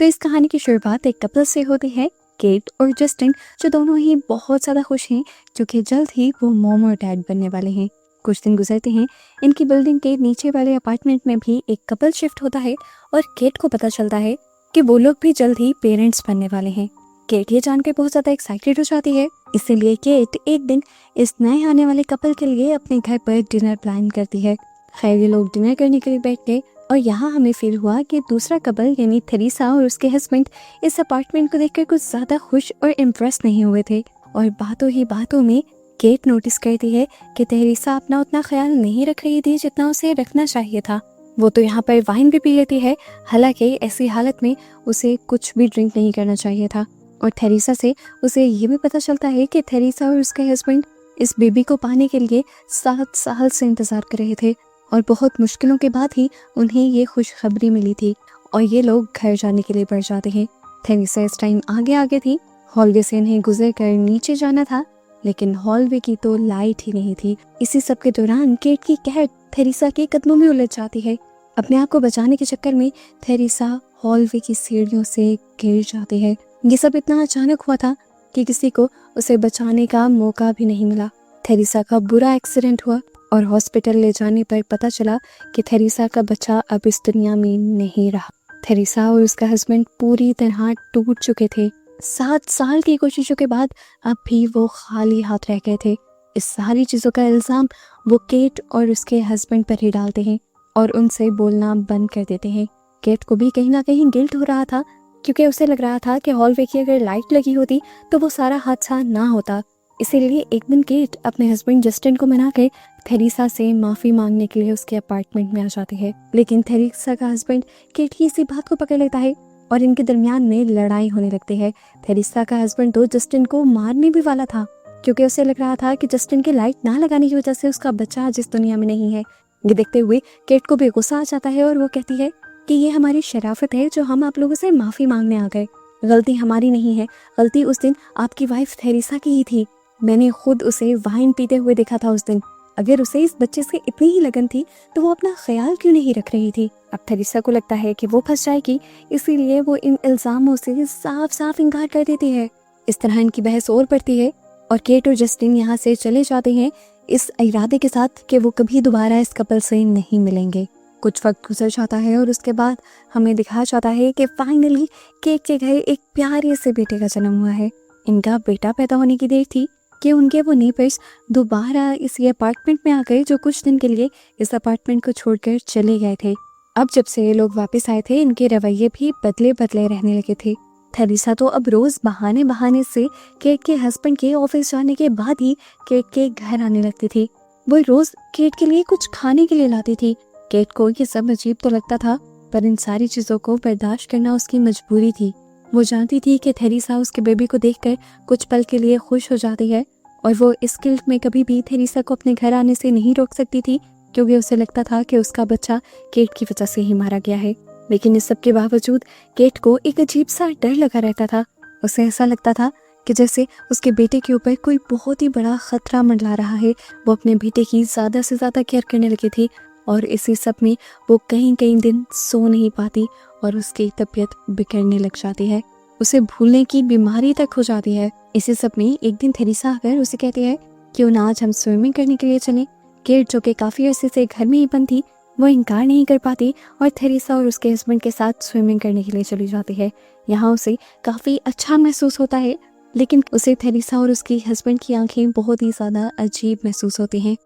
तो इस कहानी की शुरुआत एक कपल से होती है, केट और जस्टिन, जो दोनों ही बहुत ज़्यादा खुश हैं क्योंकि जल्द ही वो मॉम और डैड बनने वाले हैं। कुछ दिन गुजरते हैं, इनकी बिल्डिंग के नीचे वाले अपार्टमेंट में भी एक कपल शिफ्ट होता है और केट को पता चलता है कि वो लोग भी जल्द ही पेरेंट्स बनने वाले हैं। केट ये जानकर बहुत ज़्यादा एक्साइटेड हो जाती है, इसीलिए केट एक दिन इस नए आने वाले कपल के लिए अपने घर पर डिनर प्लान करती है। खैर, ये लोग डिनर करने के लिए बैठ गए और यहाँ हमें फील हुआ कि दूसरा कपल यानी थेरेसा और उसके हस्बैंड इस अपार्टमेंट को देखकर कुछ ज़्यादा खुश और इम्प्रेस नहीं हुए थे। और बातों ही बातों में केट नोटिस करती है कि थेरेसा अपना उतना ख्याल नहीं रख रही थी जितना उसे रखना चाहिए था। वो तो यहाँ पर वाइन भी पी लेती है, हालांकि ऐसी हालत में उसे कुछ भी ड्रिंक नहीं करना चाहिए था। और थेरेसा से उसे ये भी पता चलता है कि थेरेसा और उसके हस्बैंड इस बेबी को पाने के लिए 7 साल से इंतज़ार कर रहे थे और बहुत मुश्किलों के बाद ही उन्हें ये खुशखबरी मिली थी। और ये लोग घर जाने के लिए बढ़ जाते हैं। थेरेसा इस टाइम आगे आगे थी, हॉलवे से इन्हें गुजर कर नीचे जाना था, लेकिन हॉलवे की तो लाइट ही नहीं थी। इसी सब के दौरान केट की कैट थेरेसा के कदमों में उलझ जाती है। अपने आप को बचाने के चक्कर में थेरेसा हॉलवे की सीढ़ियों से गिर जाती है। ये सब इतना अचानक हुआ था कि किसी को उसे बचाने का मौका भी नहीं मिला। थेरेसा का बुरा एक्सीडेंट हुआ और हॉस्पिटल ले जाने पर पता चला कि थेरेसा का बच्चा अब इस दुनिया में नहीं रहा। थेरेसा और उसका हस्बैंड पूरी तरह टूट चुके थे। 7 साल की कोशिशों के बाद अब भी वो खाली हाथ रह गए थे। इस सारी चीज़ों का इल्ज़ाम वो केट और उसके हस्बैंड पर ही डालते हैं और उनसे बोलना बंद कर देते हैं। केट को भी कहीं ना कहीं गिल्ट हो रहा था, क्योंकि उसे लग रहा था कि हॉलवे की अगर लाइट लगी होती तो वो सारा हादसा ना होता। इसीलिए एक दिन केट अपने हस्बैंड जस्टिन को मनाकर थेरेसा से माफ़ी मांगने के लिए उसके अपार्टमेंट में आ जाती है। लेकिन थेरेसा का हस्बैंड केट की इसी बात को पकड़ लेता है और इनके दरमियान में लड़ाई होने लगती है। थेरेसा का हस्बैंड तो जस्टिन को मारने भी वाला था, क्योंकि उसे लग रहा था कि जस्टिन की लाइट ना लगाने की वजह से उसका बच्चा जिस दुनिया में नहीं है। ये देखते हुए केट को भी गुस्सा आ जाता है और वो कहती है कि ये हमारी शराफत है जो हम आप लोगों से माफ़ी मांगने आ गए। गलती हमारी नहीं है, गलती उस दिन आपकी वाइफ थेरेसा की ही थी। मैंने खुद उसे वाइन पीते हुए देखा था उस दिन। अगर उसे इस बच्चे से इतनी ही लगन थी तो वो अपना ख्याल क्यों नहीं रख रही थी। अब थेरेसा को लगता है कि वो फंस जाएगी, इसीलिए वो इन इल्ज़ामों से साफ साफ इनकार कर देती है। इस तरह इनकी बहस और बढ़ती है और केट और जस्टिन यहाँ से चले जाते हैं इस इरादे के साथ कि वो कभी दोबारा इस कपल से नहीं मिलेंगे। कुछ वक्त गुजर जाता है और उसके बाद हमें दिखाया जाता है कि फाइनली केट के घर एक प्यारे से बेटे का जन्म हुआ है। इनका बेटा पैदा होने की देर थी कि उनके वो नेबर्स दोबारा इसी अपार्टमेंट में आ गए, जो कुछ दिन के लिए इस अपार्टमेंट को छोड़कर चले गए थे। अब जब से ये लोग वापस आए थे, इनके रवैये भी बदले बदले रहने लगे थे। थेरेसा तो अब रोज बहाने बहाने से केट के हस्बैंड के ऑफिस जाने के बाद ही केट के घर आने लगती थी। वो रोज केट के लिए कुछ खाने के लिए लाती थी। केट को ये सब अजीब तो लगता था, पर इन सारी चीजों को बर्दाश्त करना उसकी मजबूरी थी। वो जानती थी कि थेरेसा उसके बेबी को देखकर कुछ पल के लिए खुश हो जाती है और वो इस गिल्ट में कभी भी थेरेसा को अपने घर आने से नहीं रोक सकती थी, क्योंकि उसे लगता था कि उसका बच्चा केट की वजह से ही मारा गया है। लेकिन इस सब के बावजूद केट को एक अजीब सा डर लगा रहता था। उसे ऐसा लगता था कि जैसे उसके बेटे के ऊपर कोई बहुत ही बड़ा खतरा मंडरा रहा है। वो अपने बेटे की ज़्यादा से ज़्यादा केयर करने लगी थी और इसी सब में वो कई कई दिन सो नहीं पाती और उसकी तबीयत बिगड़ने लग जाती है। उसे भूलने की बीमारी तक हो जाती है। इसी सब में एक दिन थेरेसा आकर उसे कहती है क्यों ना आज हम स्विमिंग करने के लिए चलें। केट, जो कि काफ़ी अरसे से घर में ही बंद थी, वो इनकार नहीं कर पाती और थेरेसा और उसके हस्बैंड के साथ स्विमिंग करने के लिए चली जाती है। यहाँ उसे काफ़ी अच्छा महसूस होता है, लेकिन उसे थेरेसा और उसकी हस्बैंड की आंखें बहुत ही ज़्यादा अजीब महसूस होती हैं।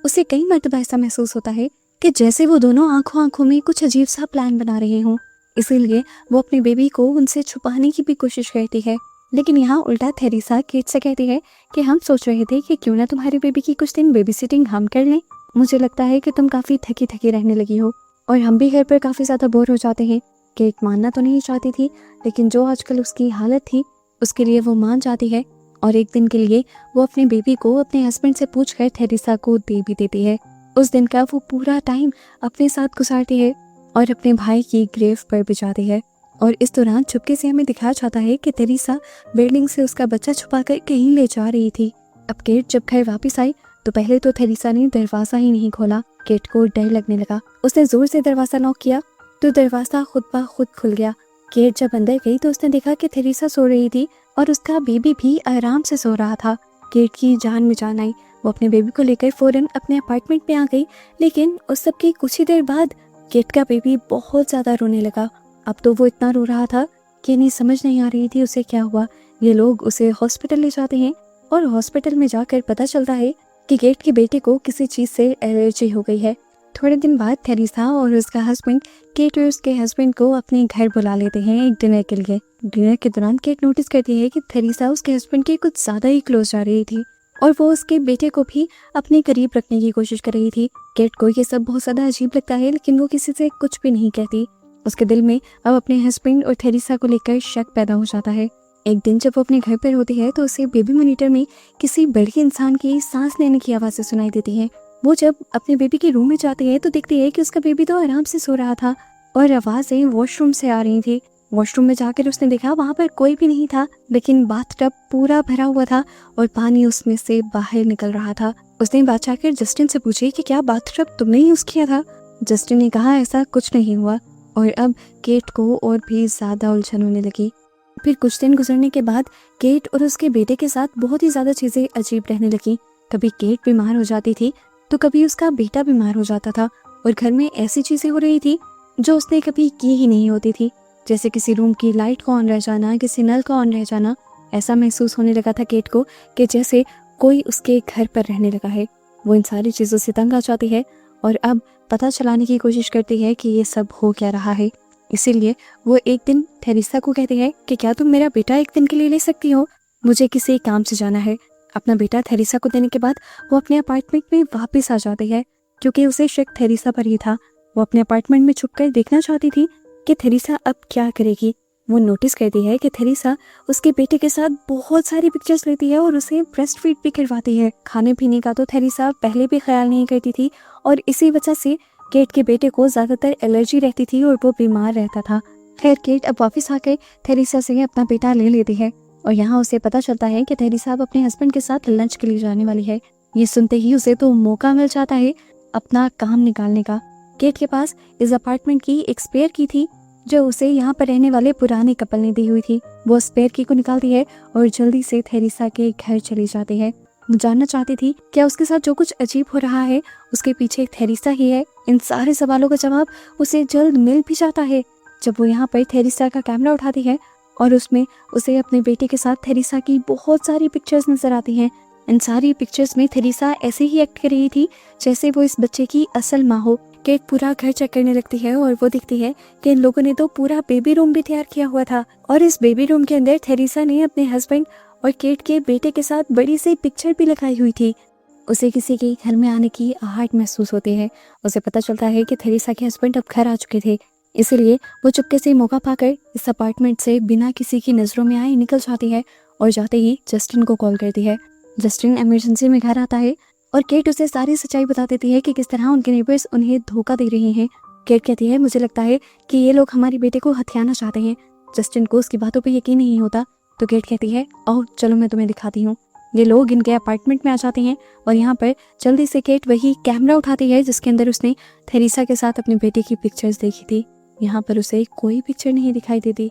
उसे कई मर्तबा ऐसा महसूस होता है कि जैसे वो दोनों आंखों आंखों में कुछ अजीब सा प्लान बना रहे हों। इसीलिए वो अपने बेबी को उनसे छुपाने की भी कोशिश करती है। लेकिन यहाँ उल्टा थेरेसा केट से कहती है कि हम सोच रहे थे कि क्यों ना तुम्हारे बेबी की कुछ दिन बेबी सिटिंग हम कर लें। मुझे लगता है कि तुम काफ़ी थकी थकी रहने लगी हो और हम भी घर पर काफ़ी ज़्यादा बोर हो जाते हैं। केट मानना तो नहीं चाहती थी, लेकिन जो आजकल उसकी हालत थी उसके लिए वो मान जाती है और एक दिन के लिए वो अपने बेबी को अपने हस्बैंड से पूछकर थेरेसा को दे भी देती है। उस दिन का वो पूरा टाइम अपने साथ गुजारती है और अपने भाई की ग्रेव पर बिछाती है। और इस दौरान चुपके से हमें दिखाया जाता है कि थेरेसा बिल्डिंग से उसका बच्चा छुपाकर कहीं ले जा रही थी। अब केट जब घर वापस आई तो पहले तो थेरेसा ने दरवाज़ा ही नहीं खोला। केट को डर लगने लगा। उसने जोर से दरवाज़ा नॉक किया तो दरवाज़ा खुद ब खुद खुल गया। केट जब अंदर गई तो उसने देखा कि थेरेसा सो रही थी और उसका बेबी भी आराम से सो रहा था। केट की जान में जान आई। वो अपने बेबी को लेकर फ़ौरन अपने अपार्टमेंट में आ गई, लेकिन उस सब की कुछ ही देर बाद केट का बेबी बहुत ज़्यादा रोने लगा। अब तो वो इतना रो रहा था कि इन्हें समझ नहीं आ रही थी उसे क्या हुआ। ये लोग उसे हॉस्पिटल ले जाते हैं और हॉस्पिटल में जाकर पता चलता है कि केट के बेटे को किसी चीज़ से एलर्जी हो गई है। थोड़े दिन बाद थेरेसा और उसका हस्बैंड केट और उसके हस्बैंड को अपने घर बुला लेते हैं एक डिनर के लिए। डिनर के दौरान केट नोटिस करती है कि थेरेसा उसके हस्बैंड के कुछ ज़्यादा ही क्लोज जा रही थी और वो उसके बेटे को भी अपने करीब रखने की कोशिश कर रही थी। केट को ये सब बहुत ज़्यादा अजीब लगता है, लेकिन वो किसी से कुछ भी नहीं कहती। उसके दिल में अब अपने हस्बैंड और थेरेसा को लेकर शक पैदा हो जाता है। एक दिन जब वो अपने घर पर होती है तो उसे बेबी मॉनिटर में किसी बड़े इंसान की सांस लेने की आवाज़ें सुनाई देती हैं। वो जब अपने बेबी के रूम में जाती है तो देखती है कि उसका बेबी तो आराम से सो रहा था और आवाज़ें वॉशरूम से आ रही थी। वॉशरूम में जाकर उसने देखा वहाँ पर कोई भी नहीं था, लेकिन बाथटब पूरा भरा हुआ था और पानी उसमें से बाहर निकल रहा था। उसने बात जाकर जस्टिन से पूछी कि क्या बाथटब तुमने यूज़ किया था। जस्टिन ने कहा ऐसा कुछ नहीं हुआ और अब केट को और भी ज़्यादा उलझन होने लगी। फिर कुछ दिन गुजरने के बाद केट और उसके बेटे के साथ बहुत ही ज़्यादा चीज़ें अजीब रहने लगी। कभी केट बीमार हो जाती थी तो कभी उसका बेटा बीमार हो जाता था और घर में ऐसी चीज़ें हो रही थी जो उसने कभी की ही नहीं होती थी, जैसे किसी रूम की लाइट का ऑन रह जाना, किसी नल का ऑन रह जाना। ऐसा महसूस होने लगा था केट को कि जैसे कोई उसके घर पर रहने लगा है। वो इन सारी चीज़ों से तंग आ जाती है और अब पता चलाने की कोशिश करती है कि ये सब हो क्या रहा है। इसीलिए वो एक दिन थेरेसा को कहती है कि क्या तुम मेरा बेटा एक दिन के लिए ले सकती हो, मुझे किसी काम से जाना है। अपना बेटा थेरेसा को देने के बाद वो अपने अपार्टमेंट में वापस आ जाती है, क्योंकि उसे शक थेरेसा पर ही था। वो अपने अपार्टमेंट में छुपकर देखना चाहती थी कि थेरेसा अब क्या करेगी। वो नोटिस करती है कि थेरेसा उसके बेटे के साथ बहुत सारी पिक्चर्स लेती है और उसे ब्रेस्ट फीड भी करवाती है। खाने पीने का तो थेरेसा पहले भी ख्याल नहीं करती थी और इसी वजह से केट के बेटे को ज़्यादातर एलर्जी रहती थी और वो बीमार रहता था। खैर केट अब वापस आकर थेरेसा से अपना बेटा ले लेती है और यहाँ उसे पता चलता है कि थेरेसा अब अपने हस्बैंड के साथ लंच के लिए जाने वाली है। ये सुनते ही उसे तो मौका मिल जाता है अपना काम निकालने का। केट के पास इस अपार्टमेंट की एक स्पेयर की थी जो उसे यहाँ पर रहने वाले पुराने कपल ने दी हुई थी। वो स्पेयर की को निकालती है और जल्दी से थेरेसा के घर चली जाती है। वो जानना चाहती थी क्या उसके साथ जो कुछ अजीब हो रहा है उसके पीछे थेरेसा ही है। इन सारे सवालों का जवाब उसे जल्द मिल भी जाता है जब वो यहाँ पर थेरेसा का कैमरा उठाती है और उसमें उसे अपने बेटे के साथ थेरेसा की बहुत सारी पिक्चर्स नजर आती हैं। इन सारी पिक्चर्स में थेरेसा ऐसे ही एक्ट कर रही थी जैसे वो इस बच्चे की असल माँ हो। केट पूरा घर चेक करने लगती है और वो दिखती है कि इन लोगों ने तो पूरा बेबी रूम भी तैयार किया हुआ था और इस बेबी रूम के अंदर थेरेसा ने अपने हस्बैंड और केट के बेटे के साथ बड़ी सी पिक्चर भी लगाई हुई थी। उसे किसी के घर में आने की आहट महसूस होती है। उसे पता चलता है कि थेरेसा के हस्बैंड अब घर आ चुके थे, इसीलिए वो चुपके से मौका पाकर इस अपार्टमेंट से बिना किसी की नज़रों में आए निकल जाती है और जाते ही जस्टिन को कॉल करती है। जस्टिन इमरजेंसी में घर आता है और केट उसे सारी सच्चाई बता देती है कि किस तरह उनके नेबर्स उन्हें धोखा दे रहे हैं। केट कहती है मुझे लगता है कि ये लोग हमारे बेटे को हथियाना चाहते हैं। जस्टिन को उसकी बातों पर यकीन नहीं होता तो केट कहती है ओह चलो मैं तुम्हें दिखाती हूँ। ये लोग इनके अपार्टमेंट में आ जाते हैं और यहाँ पर जल्दी से केट वही कैमरा उठाती है जिसके अंदर उसने थेरेसा के साथ अपने बेटे की पिक्चर्स देखी थी। यहाँ पर उसे कोई पिक्चर नहीं दिखाई देती।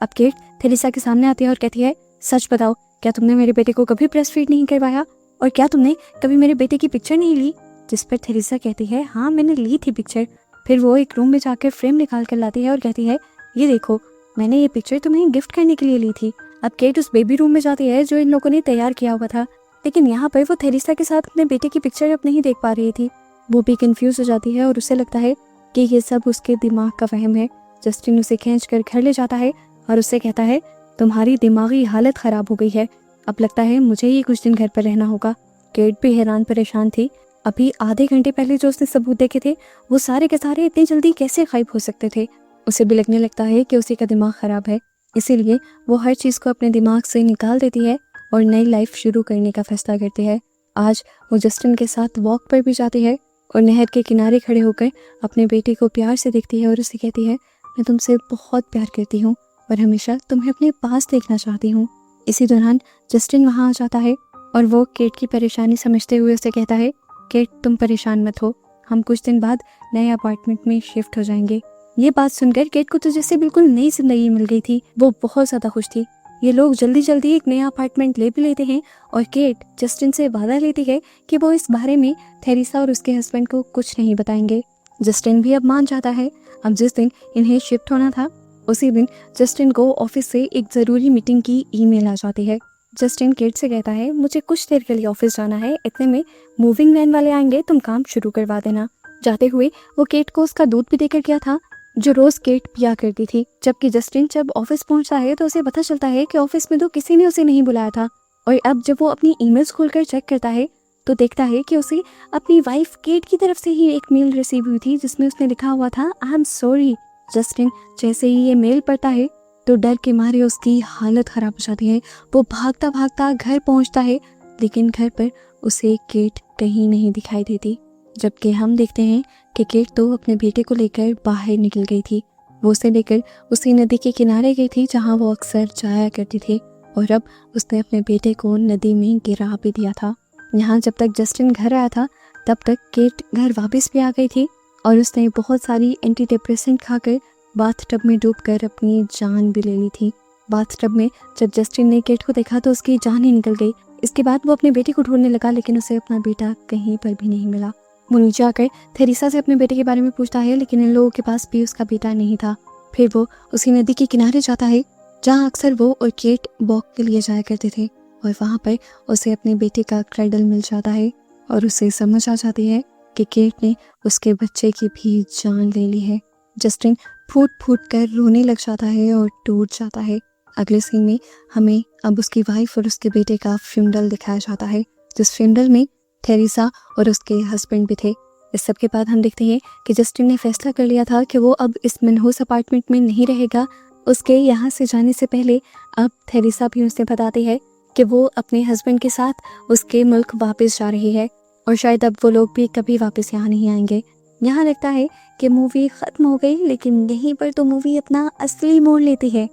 अब केट थेरेसा के सामने आती है और कहती है सच बताओ, क्या तुमने मेरे बेटे को कभी ब्रेस्ट फीड नहीं करवाया और क्या तुमने कभी मेरे बेटे की पिक्चर नहीं ली। जिस पर थेरेसा कहती है हाँ मैंने ली थी पिक्चर। फिर वो एक रूम में जाकर फ्रेम निकाल कर लाती है और कहती है ये देखो मैंने ये पिक्चर तुम्हें गिफ्ट करने के लिए ली थी। अब केट उस बेबी रूम में जाती है जो इन लोगों ने तैयार किया हुआ था, लेकिन यहाँ पर वो थेरेसा के साथ अपने बेटे की पिक्चर अब नहीं देख पा रही थी। वो भी कंफ्यूज हो जाती है और उसे लगता है कि ये सब उसके दिमाग का वहम है। जस्टिन उसे खींच कर घर ले जाता है और उससे कहता है तुम्हारी दिमागी हालत ख़राब हो गई है, अब लगता है मुझे ही कुछ दिन घर पर रहना होगा। केट भी हैरान परेशान थी। अभी आधे घंटे पहले जो उसने सबूत देखे थे वो सारे के सारे इतनी जल्दी कैसे गायब हो सकते थे। उसे भी लगने लगता है कि उसी का दिमाग ख़राब है, इसीलिए वो हर चीज़ को अपने दिमाग से निकाल देती है और नई लाइफ शुरू करने का फैसला करती है। आज वो जस्टिन के साथ वॉक पर भी जाती है और नहर के किनारे खड़े होकर अपने बेटे को प्यार से देखती है और उसे कहती है मैं तुमसे बहुत प्यार करती हूँ और हमेशा तुम्हें अपने पास देखना चाहती हूँ। इसी दौरान जस्टिन वहाँ आ जाता है और वो केट की परेशानी समझते हुए उसे कहता है केट तुम परेशान मत हो, हम कुछ दिन बाद नए अपार्टमेंट में शिफ्ट हो जाएंगे। ये बात सुनकर केट को तो जैसे बिल्कुल नई जिंदगी मिल गई थी। वो बहुत ज्यादा खुश थी। ये लोग जल्दी जल्दी एक नया अपार्टमेंट ले भी लेते हैं और केट जस्टिन से वादा लेती है कि वो इस बारे में थेरेसा और उसके हस्बैंड को कुछ नहीं बताएंगे। जस्टिन भी अब मान जाता है। अब जिस दिन इन्हें शिफ्ट होना था उसी दिन जस्टिन को ऑफिस से एक ज़रूरी मीटिंग की ईमेल आ जाती है। जस्टिन केट से कहता है, मुझे कुछ देर के लिए ऑफिस जाना है, इतने में मूविंग वैन वाले आएंगे, तुम काम शुरू करवा देना। जाते हुए वो केट को उसका दूध भी देकर गया था जो रोज़ केट पिया करती थी। जबकि जस्टिन जब ऑफिस पहुंचता है तो उसे पता चलता है कि ऑफिस में तो किसी ने उसे नहीं बुलाया था। और अब जब वो अपनी ईमेल्स खोलकर चेक करता है तो देखता है कि उसे अपनी वाइफ केट की तरफ से ही एक मेल रिसीव हुई थी जिसमें उसने लिखा हुआ था, आई एम सॉरी। जस्टिन जैसे ही ये मेल पढ़ता है तो डर के मारे उसकी हालत खराब हो जाती है। वो भागता भागता घर पहुंचता है लेकिन घर पर उसे केट कहीं नहीं दिखाई देती। जबकि हम देखते हैं कि केट तो अपने बेटे को लेकर बाहर निकल गई थी। वो उसे लेकर उसी नदी के किनारे गई थी जहां वो अक्सर जाया करती थी और अब उसने अपने बेटे को नदी में गिरा भी दिया था। यहाँ जब तक जस्टिन घर आया था तब तक केट घर वापस भी आ गई थी और उसने बहुत सारी एंटी डिप्रेसेंट खाकर बाथटब में डूबकर अपनी जान भी ले ली थी। बाथटब में जब जस्टिन ने केट को देखा तो उसकी जान ही निकल गई। इसके बाद वो अपने बेटे को ढूंढने लगा लेकिन उसे अपना बेटा कहीं पर भी नहीं मिला। वो नीचे आकर थेरेसा से अपने बेटे के बारे में पूछता है लेकिन इन लोगों के पास भी उसका बेटा नहीं था। फिर वो उसी नदी के किनारे जाता है जहाँ अक्सर वो और केट वॉक के लिए जाया करते थे और वहाँ पर उसे अपने बेटे का क्रैडल मिल जाता है और उसे समझ आ जाती है कि केट ने उसके बच्चे की भी जान ले ली है। जस्टिन फूट फूट कर रोने लग जाता है और टूट जाता है। अगले सीन में हमें अब उसकी वाइफ और उसके बेटे का फ्यूनरल दिखाया जाता है जिस फ्यूनरल में थेरेसा और उसके हस्बैंड भी थे। इस सब के बाद हम देखते हैं कि जस्टिन ने फैसला कर लिया था कि वो अब इस मनहूस अपार्टमेंट में नहीं रहेगा। उसके यहाँ से जाने से पहले अब थेरेसा भी उसे बताती है कि वो अपने हस्बैंड के साथ उसके मुल्क वापस जा रही है और शायद अब वो लोग भी कभी वापस यहाँ नहीं आएंगे। यहाँ लगता है कि मूवी ख़त्म हो गई लेकिन यहीं पर तो मूवी अपना असली मोड़ लेती है।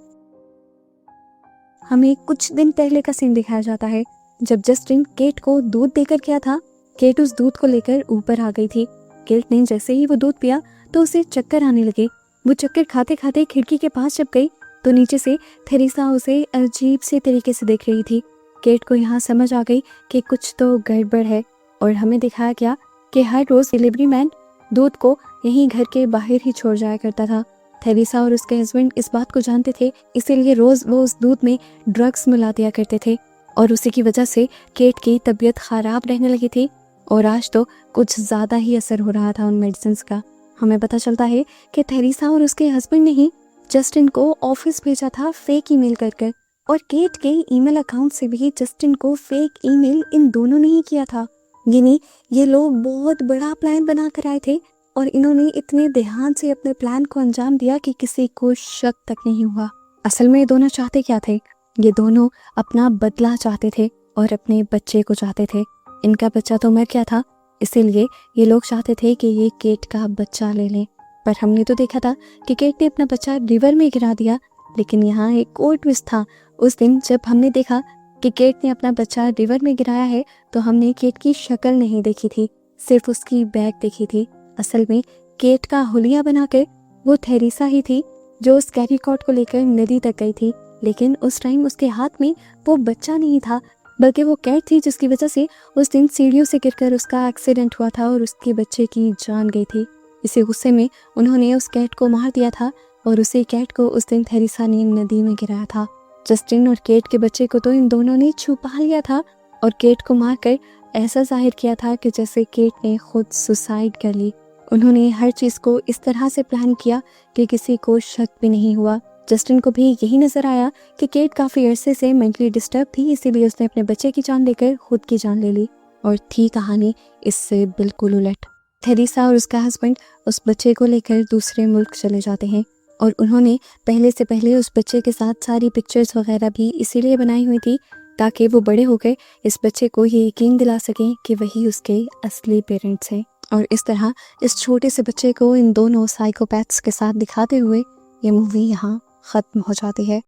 हमें कुछ दिन पहले का सीन दिखाया जाता है जब जस्टिन केट को दूध देकर गया था। केट उस दूध को लेकर ऊपर आ गई थी। केट ने जैसे ही वो दूध पिया तो उसे चक्कर आने लगे। वो चक्कर खाते खाते खिड़की के पास जब गई तो नीचे से थेरेसा उसे अजीब से तरीके से देख रही थी। केट को यहाँ समझ आ गई कि कुछ तो गड़बड़ है और हमें दिखाया गया कि हर रोज़ डिलीवरी मैन दूध को यहीं घर के बाहर ही छोड़ जाया करता था। थेरेसा और उसके हस्बैंड इस बात को जानते थे इसीलिए रोज़ वो उस दूध में ड्रग्स मिला दिया करते थे और उसी की वजह से केट की तबीयत ख़राब रहने लगी थी और आज तो कुछ ज़्यादा ही असर हो रहा था उन मेडिसिन का। हमें पता चलता है कि थेरेसा और उसके हस्बैंड ने ही जस्टिन को ऑफिस भेजा था फेक ईमेल कर और केट के ईमेल अकाउंट से भी जस्टिन को फेक ईमेल इन दोनों ने ही किया था। यानी ये लोग बहुत बड़ा प्लान बना कर आए थे और इन्होंने इतने ध्यान से अपने प्लान को अंजाम दिया कि किसी को शक तक नहीं हुआ। असल में ये दोनों चाहते क्या थे? ये दोनों अपना बदला चाहते थे और अपने बच्चे को चाहते थे। इनका बच्चा तो मर गया था इसीलिए ये लोग चाहते थे कि ये केट का बच्चा ले लें। पर हमने तो देखा था कि केट ने अपना बच्चा रिवर में गिरा दिया। लेकिन यहाँ एक और ट्विस्ट था। उस दिन जब हमने देखा कि केट ने अपना बच्चा रिवर में गिराया है तो हमने केट की शक्ल नहीं देखी थी, सिर्फ उसकी बैग देखी थी। असल में केट का हुलिया बनाकर वो थेरेसा ही थी जो उस कैरी कॉट को लेकर नदी तक गई थी। लेकिन उस टाइम उसके हाथ में वो बच्चा नहीं था बल्कि वो कैट थी जिसकी वजह से उस दिन सीढ़ियों से गिरकर उसका एक्सीडेंट हुआ था और उसके बच्चे की जान गई थी। इसी गुस्से में उन्होंने उस कैट को मार दिया था और उसी कैट को उस दिन थेरेसा ने नदी में गिराया था। जस्टिन और केट के बच्चे को तो इन दोनों ने छुपा लिया था और केट को मारकर ऐसा जाहिर किया था कि जैसे केट ने खुद सुसाइड कर ली। उन्होंने हर चीज़ को इस तरह से प्लान किया कि किसी को शक भी नहीं हुआ। जस्टिन को भी यही नजर आया कि केट काफ़ी अरसे से मेंटली डिस्टर्ब थी इसीलिए उसने अपने बच्चे की जान लेकर खुद की जान ले ली। और थी कहानी इससे बिल्कुल उलट। थेरेसा और उसका हस्बैंड उस बच्चे को लेकर दूसरे मुल्क चले जाते हैं और उन्होंने पहले से पहले उस बच्चे के साथ सारी पिक्चर्स वगैरह भी इसीलिए बनाई हुई थी ताकि वो बड़े होकर इस बच्चे को ये यकीन दिला सकें कि वही उसके असली पेरेंट्स हैं। और इस तरह इस छोटे से बच्चे को इन दोनों साइकोपैथ्स के साथ दिखाते हुए ये मूवी यहाँ ख़त्म हो जाती है।